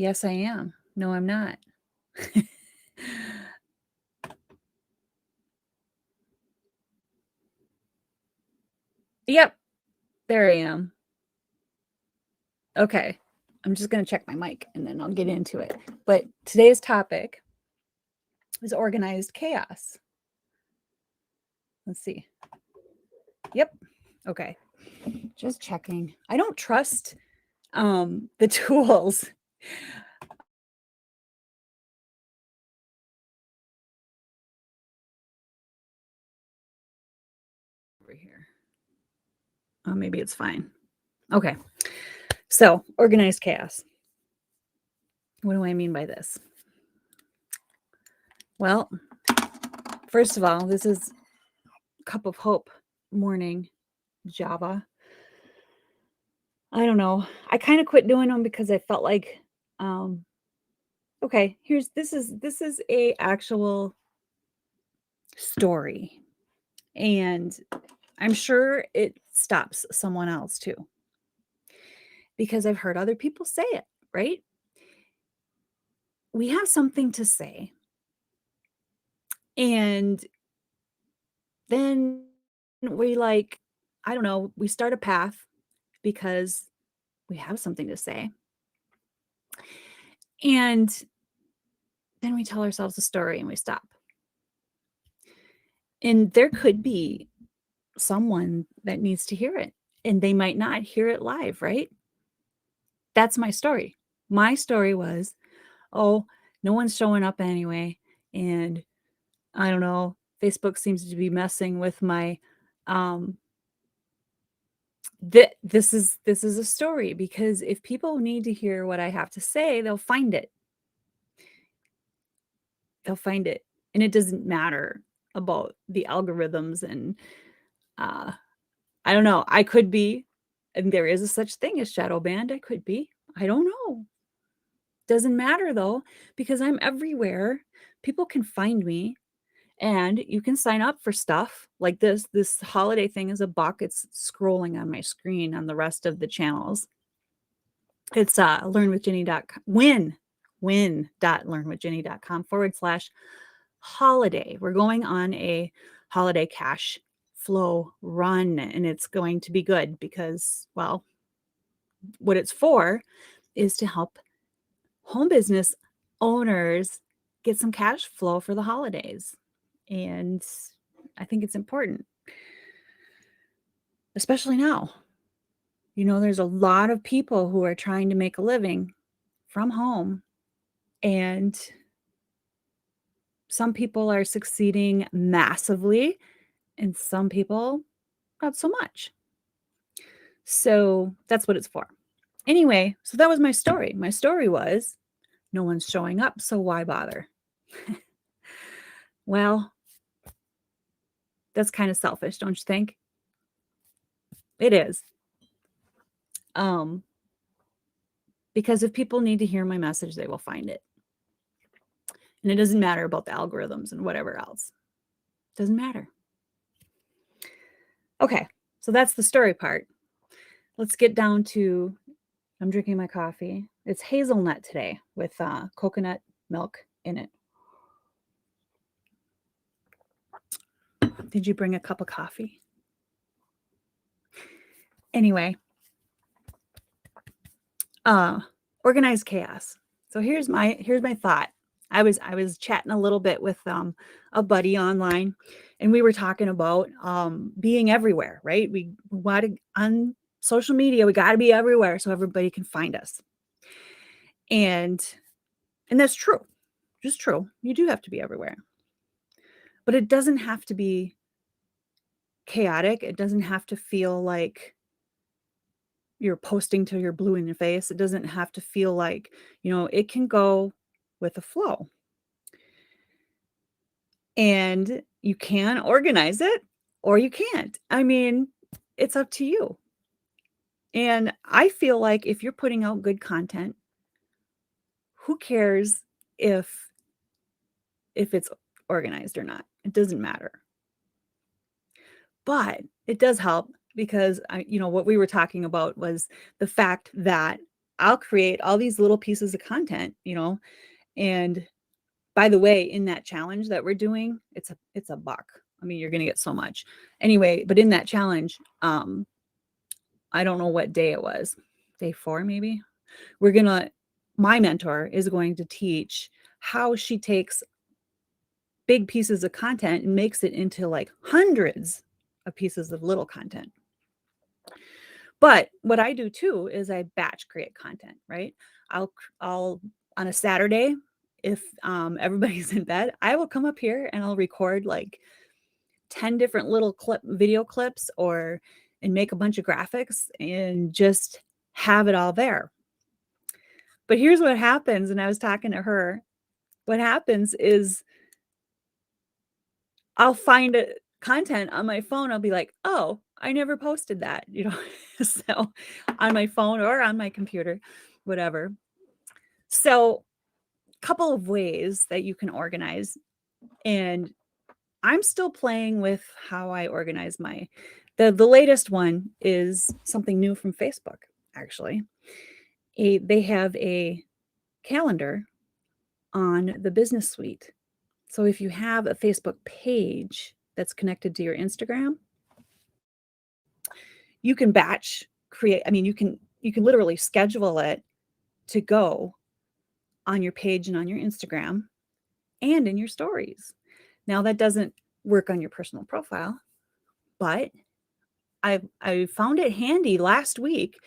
Yes, I am. No, I'm not. Yep, there I am. Okay. I'm just going to check my mic and then I'll get into it. But today's topic is organized chaos. Let's see. Yep. Okay. Just checking. I don't trust the tools. Over here. Oh, maybe it's fine. Okay. So, organized chaos. What do I mean by this? Well, first of all, this is Cup of Hope morning Java. I don't know. I kind of quit doing them because I felt like okay, this is a actual story. And I'm sure it stops someone else too. Because I've heard other people say it, right? We have something to say. And then we I don't know, we start a path because we have something to say. And then we tell ourselves a story and we stop. And there could be someone that needs to hear it, and they might not hear it live, right? That's my story. My story was, oh, no one's showing up anyway. And I don't know, Facebook seems to be messing with my this is a story, because if people need to hear what I have to say, they'll find it. They'll find it. And it doesn't matter about the algorithms and I don't know. I could be, and there is a such thing as shadow banned. I could be. I don't know. Doesn't matter though, because I'm everywhere. People can find me, and you can sign up for stuff like this. This holiday thing is $1. It's scrolling on my screen on the rest of the channels. It's learnwithjenny.com, win.learnwithjenny.com/holiday. We're going on a holiday cash flow run, and it's going to be good because, well, what it's for is to help home business owners get some cash flow for the holidays. And I think it's important, especially now. You know, there's a lot of people who are trying to make a living from home, and some people are succeeding massively, and some people not so much. So that's what it's for. Anyway, so that was my story. My story was, no one's showing up, so why bother? Well, that's kind of selfish, don't you think? It is. Because if people need to hear my message, they will find it. And it doesn't matter about the algorithms and whatever else. It doesn't matter. Okay, so that's the story part. Let's get down to, I'm drinking my coffee. It's hazelnut today with coconut milk in it. Did you bring a cup of coffee? Anyway, organized chaos. So here's my thought. I was chatting a little bit with a buddy online, and we were talking about being everywhere, right? We want to, on social media, we got to be everywhere so everybody can find us. And that's true. Just true. You do have to be everywhere. But it doesn't have to be chaotic. It doesn't have to feel like you're posting till you're blue in your face. It doesn't have to feel like, it can go with the flow. And you can organize it or you can't. I mean, it's up to you. And I feel like if you're putting out good content, who cares if it's organized or not? It doesn't matter. But it does help because what we were talking about was the fact that I'll create all these little pieces of content, and by the way, in that challenge that we're doing, it's a buck. I mean, you're going to get so much. Anyway, but in that challenge, I don't know what day it was. Day 4 maybe. My mentor is going to teach how she takes big pieces of content and makes it into like hundreds of pieces of little content. But what I do too is I batch create content, right? I'll on a Saturday, if everybody's in bed, I will come up here and I'll record like 10 different little video clips and make a bunch of graphics and just have it all there. But here's what happens, and I was talking to her. What happens is I'll find content on my phone. I'll be like, oh, I never posted that, so on my phone or on my computer, whatever. So a couple of ways that you can organize. And I'm still playing with how I organize the latest one is something new from Facebook, actually. They have a calendar on the business suite. So if you have a Facebook page that's connected to your Instagram, you can batch create. I mean, you can literally schedule it to go on your page and on your Instagram and in your stories. Now that doesn't work on your personal profile, but I found it handy last week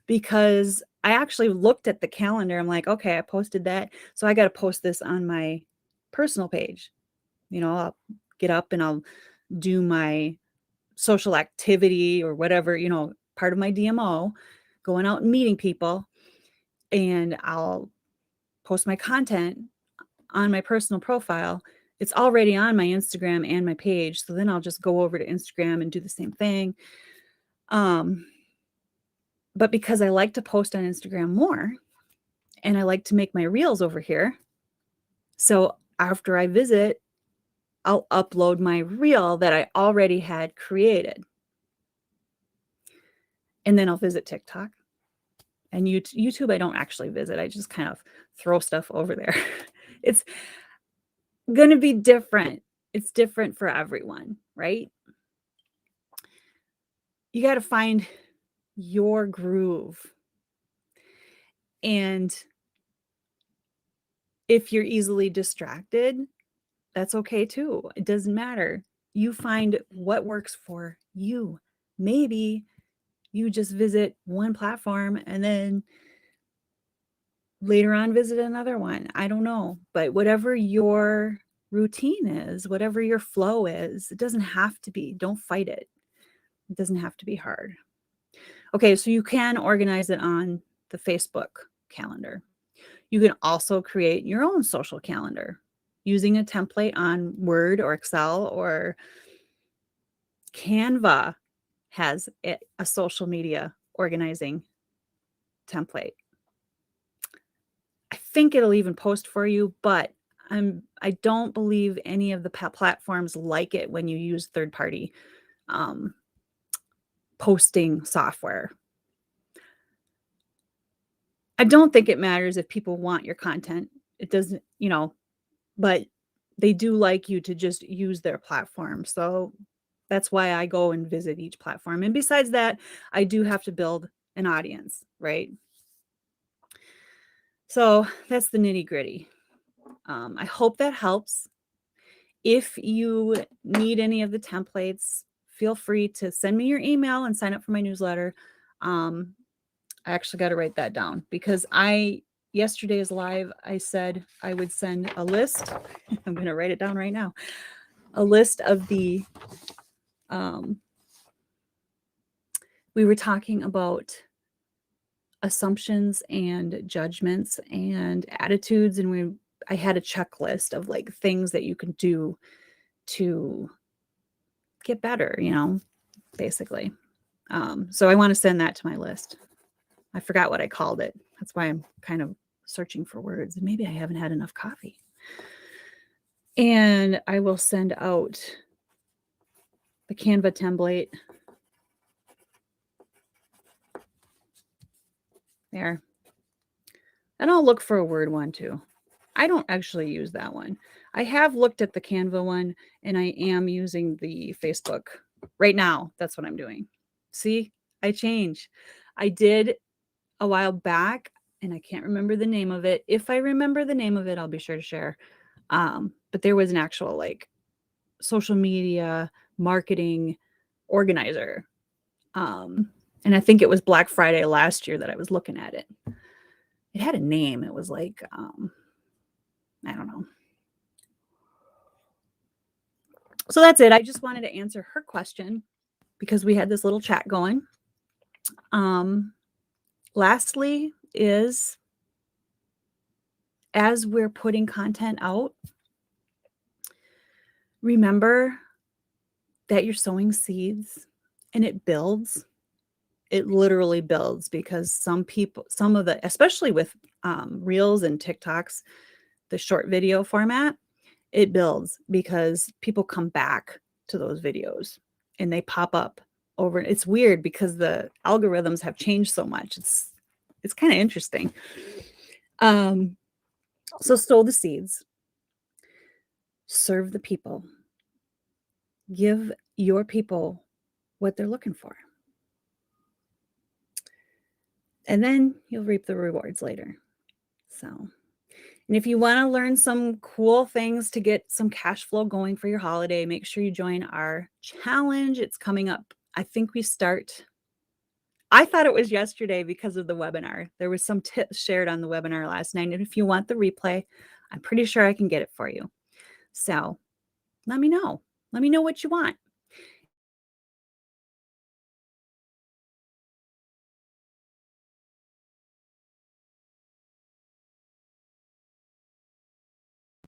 because I actually looked at the calendar. I'm like, okay, I posted that, so I got to post this on my personal page. I'll get up and I'll do my social activity or whatever, part of my DMO, going out and meeting people, and I'll post my content on my personal profile. It's already on my Instagram and my page. So then I'll just go over to Instagram and do the same thing. But because I like to post on Instagram more and I like to make my reels over here, so after I visit, I'll upload my reel that I already had created. And then I'll visit TikTok. And YouTube, I don't actually visit. I just kind of throw stuff over there. It's going to be different. It's different for everyone, right? You got to find your groove. And if you're easily distracted, that's okay too. It doesn't matter. You find what works for you. Maybe you just visit one platform and then later on visit another one. I don't know. But whatever your routine is, whatever your flow is, it doesn't have to be. Don't fight it. It doesn't have to be hard. Okay, so you can organize it on the Facebook calendar. You can also create your own social calendar using a template on Word or Excel, or Canva has a social media organizing template. I think it'll even post for you, but I don't believe any of the platforms like it when you use third-party posting software. I don't think it matters if people want your content. It doesn't, but they do like you to just use their platform. So that's why I go and visit each platform. And besides that, I do have to build an audience, right? So that's the nitty-gritty. I hope that helps. If you need any of the templates, feel free to send me your email and sign up for my newsletter. I actually got to write that down because yesterday's live, I said I would send a list. I'm going to write it down right now. A list of the, we were talking about assumptions and judgments and attitudes. And I had a checklist of like things that you can do to get better, basically. So I want to send that to my list. I forgot what I called it. That's why I'm kind of searching for words. Maybe I haven't had enough coffee. And I will send out the Canva template. There. And I'll look for a word one too. I don't actually use that one. I have looked at the Canva one and I am using the Facebook right now. That's what I'm doing. See, I change. I did a while back and I can't remember the name of it. If I remember the name of it, I'll be sure to share. But there was an actual like social media marketing organizer. And I think it was Black Friday last year that I was looking at it. It had a name. It was like, I don't know. So that's it. I just wanted to answer her question because we had this little chat going. Lastly is as we're putting content out, remember that you're sowing seeds and it builds. It literally builds because some people, some of the, especially with Reels and TikToks, the short video format, it builds because people come back to those videos and they pop up over. It's weird because the algorithms have changed so much. It's kind of interesting. So sow the seeds, serve the people, give your people what they're looking for. And then you'll reap the rewards later. So, and if you want to learn some cool things to get some cash flow going for your holiday, make sure you join our challenge. It's coming up. I think we start. I thought it was yesterday because of the webinar. There was some tips shared on the webinar last night. And if you want the replay, I'm pretty sure I can get it for you. So let me know. Let me know what you want.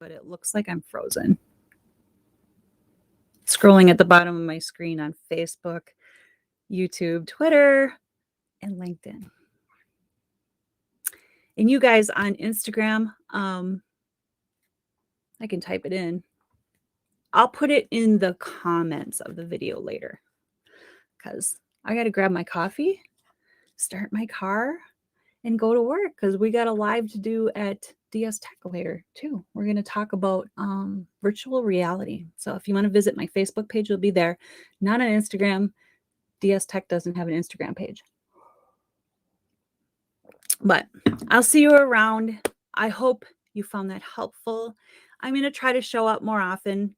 But it looks like I'm frozen. Scrolling at the bottom of my screen on Facebook, YouTube, Twitter, and LinkedIn. And you guys on Instagram, I can type it in. I'll put it in the comments of the video later because I got to grab my coffee, start my car, and go to work because we got a live to do at DS Tech later too. We're going to talk about virtual reality. So if you want to visit my Facebook page, it'll be there. Not on Instagram. DS Tech doesn't have an Instagram page. But I'll see you around. I hope you found that helpful. I'm going to try to show up more often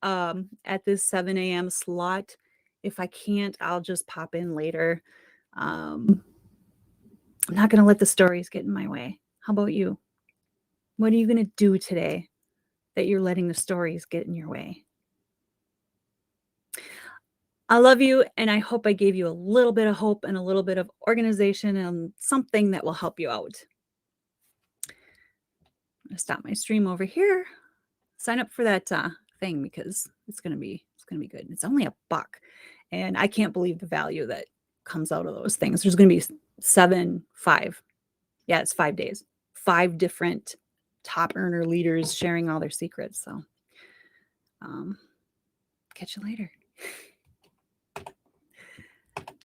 at this 7 a.m. slot. If I can't, I'll just pop in later. I'm not going to let the stories get in my way. How about you? What are you going to do today that you're letting the stories get in your way? I love you, and I hope I gave you a little bit of hope and a little bit of organization and something that will help you out. I'm going to stop my stream over here. Sign up for that thing because it's going to be good. It's only $1, and I can't believe the value that comes out of those things. There's going to be 5. Yeah, it's 5 days. 5 different top earner leaders sharing all their secrets. So catch you later.